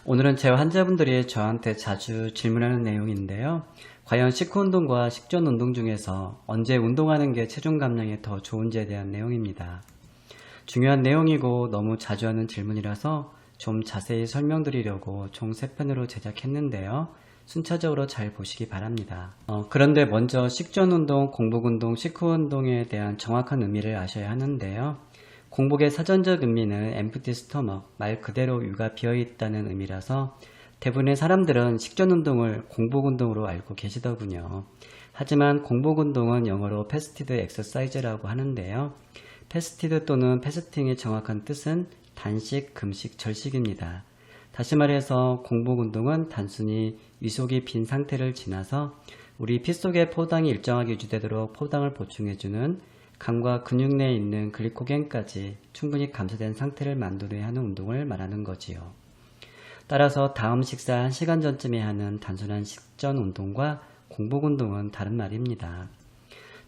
오늘은 제 환자분들이 저한테 자주 질문하는 내용인데요. 과연 식후운동과 식전운동 중에서 언제 운동하는 게 체중 감량에 더 좋은지에 대한 내용입니다. 중요한 내용이고 너무 자주 하는 질문이라서 좀 자세히 설명드리려고 총 3편으로 제작했는데요. 순차적으로 잘 보시기 바랍니다. 그런데 먼저 식전운동, 공복운동, 식후운동에 대한 정확한 의미를 아셔야 하는데요. 공복의 사전적 의미는 empty stomach, 말 그대로 위가 비어있다는 의미라서 대부분의 사람들은 식전운동을 공복운동으로 알고 계시더군요. 하지만 공복운동은 영어로 fasted exercise라고 하는데요. fasted 또는 fasting의 정확한 뜻은 단식, 금식, 절식입니다. 다시 말해서 공복운동은 단순히 위속이 빈 상태를 지나서 우리 피 속의 포당이 일정하게 유지되도록 포당을 보충해주는 간과 근육 내에 있는 글리코겐까지 충분히 감소된 상태를 만들어야 하는 운동을 말하는 거지요. 따라서 다음 식사 1시간 전쯤에 하는 단순한 식전 운동과 공복 운동은 다른 말입니다.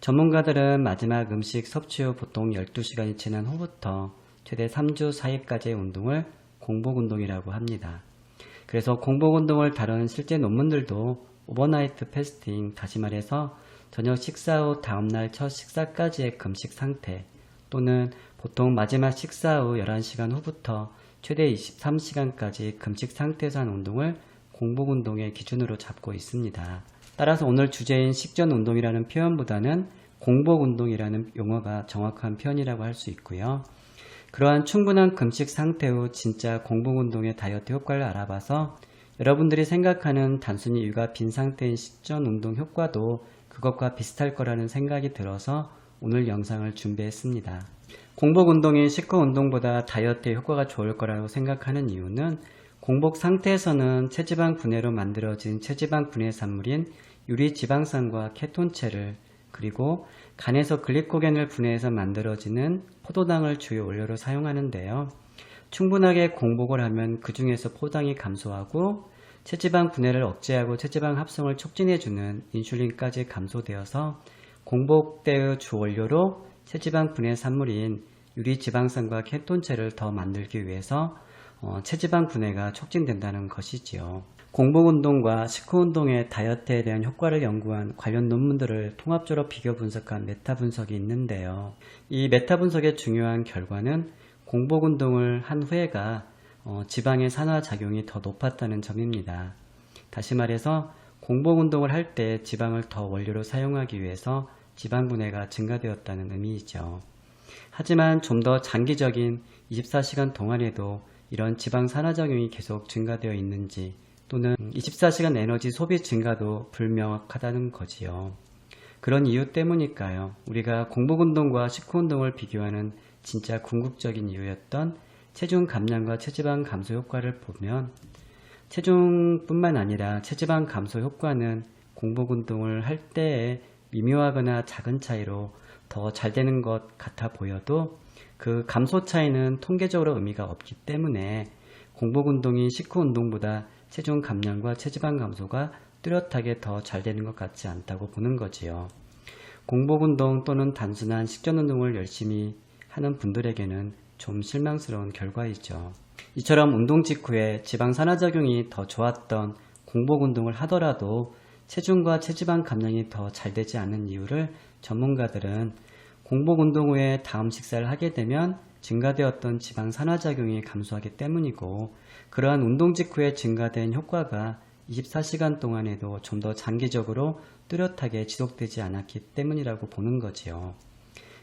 전문가들은 마지막 음식 섭취 후 보통 12시간이 지난 후부터 최대 3주 사이까지의 운동을 공복 운동이라고 합니다. 그래서 공복 운동을 다룬 실제 논문들도 오버나이트 패스팅, 다시 말해서 저녁 식사 후 다음날 첫 식사까지의 금식 상태 또는 보통 마지막 식사 후 11시간 후부터 최대 23시간까지 금식 상태에서 한 운동을 공복 운동의 기준으로 잡고 있습니다. 따라서 오늘 주제인 식전 운동이라는 표현보다는 공복 운동이라는 용어가 정확한 표현이라고 할 수 있고요. 그러한 충분한 금식 상태 후 진짜 공복 운동의 다이어트 효과를 알아봐서 여러분들이 생각하는 단순히 위가 빈 상태인 식전 운동 효과도 그것과 비슷할 거라는 생각이 들어서 오늘 영상을 준비했습니다. 공복 운동이 식후 운동보다 다이어트에 효과가 좋을 거라고 생각하는 이유는 공복 상태에서는 체지방 분해로 만들어진 체지방 분해 산물인 유리지방산과 케톤체를 그리고 간에서 글리코겐을 분해해서 만들어지는 포도당을 주요 원료로 사용하는데요. 충분하게 공복을 하면 그 중에서 포당이 감소하고 체지방 분해를 억제하고 체지방 합성을 촉진해주는 인슐린까지 감소되어서 공복 때의 주 원료로 체지방 분해 산물인 유리지방산과 케톤체를 더 만들기 위해서 체지방 분해가 촉진된다는 것이지요. 공복운동과 식후운동의 다이어트에 대한 효과를 연구한 관련 논문들을 통합적으로 비교 분석한 메타 분석이 있는데요. 이 메타 분석의 중요한 결과는 공복운동을 한 후에가 지방의 산화작용이 더 높았다는 점입니다. 다시 말해서 공복운동을 할 때 지방을 더 원료로 사용하기 위해서 지방 분해가 증가되었다는 의미이죠. 하지만 좀 더 장기적인 24시간 동안에도 이런 지방 산화작용이 계속 증가되어 있는지 또는 24시간 에너지 소비 증가도 불명확하다는 거지요. 그런 이유 때문일까요? 우리가 공복운동과 식후운동을 비교하는 진짜 궁극적인 이유였던 체중 감량과 체지방 감소 효과를 보면 체중뿐만 아니라 체지방 감소 효과는 공복운동을 할 때에 미묘하거나 작은 차이로 더 잘 되는 것 같아 보여도 그 감소 차이는 통계적으로 의미가 없기 때문에 공복운동이 식후운동보다 체중 감량과 체지방 감소가 뚜렷하게 더 잘 되는 것 같지 않다고 보는 거지요. 공복운동 또는 단순한 식전운동을 열심히 하는 분들에게는 좀 실망스러운 결과이죠. 이처럼 운동 직후에 지방 산화작용이 더 좋았던 공복운동을 하더라도 체중과 체지방 감량이 더 잘 되지 않는 이유를 전문가들은 공복운동 후에 다음 식사를 하게 되면 증가되었던 지방 산화작용이 감소하기 때문이고 그러한 운동 직후에 증가된 효과가 24시간 동안에도 좀 더 장기적으로 뚜렷하게 지속되지 않았기 때문이라고 보는 거지요.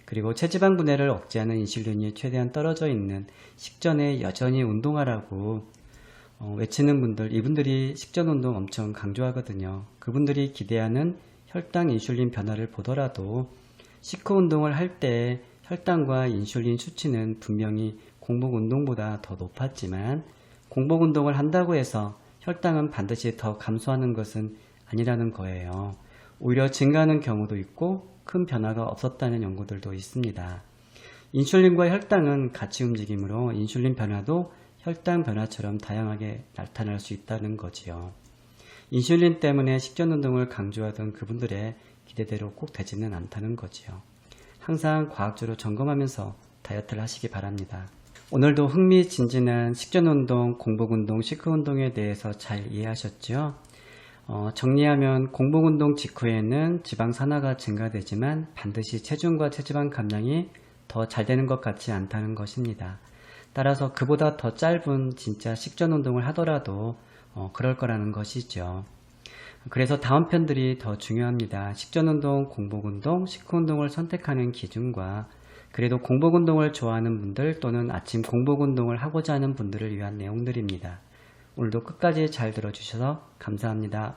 그리고 체지방 분해를 억제하는 인슐린이 최대한 떨어져 있는 식전에 여전히 운동하라고 외치는 분들, 이분들이 식전 운동 엄청 강조하거든요. 그분들이 기대하는 혈당 인슐린 변화를 보더라도 식후 운동을 할 때 혈당과 인슐린 수치는 분명히 공복 운동보다 더 높았지만 공복 운동을 한다고 해서 혈당은 반드시 더 감소하는 것은 아니라는 거예요. 오히려 증가하는 경우도 있고 큰 변화가 없었다는 연구들도 있습니다. 인슐린과 혈당은 같이 움직이므로 인슐린 변화도 혈당 변화처럼 다양하게 나타날 수 있다는 거지요. 인슐린 때문에 식전운동을 강조하던 그분들의 기대대로 꼭 되지는 않다는 거지요. 항상 과학적으로 점검하면서 다이어트를 하시기 바랍니다. 오늘도 흥미진진한 식전운동, 공복운동, 식후운동에 대해서 잘 이해하셨죠? 정리하면 공복운동 직후에는 지방 산화가 증가되지만 반드시 체중과 체지방 감량이 더 잘 되는 것 같지 않다는 것입니다. 따라서 그보다 더 짧은 진짜 식전운동을 하더라도 그럴 거라는 것이죠. 그래서 다음 편들이 더 중요합니다. 식전운동, 공복운동, 식후운동을 선택하는 기준과 그래도 공복운동을 좋아하는 분들 또는 아침 공복운동을 하고자 하는 분들을 위한 내용들입니다. 오늘도 끝까지 잘 들어주셔서 감사합니다.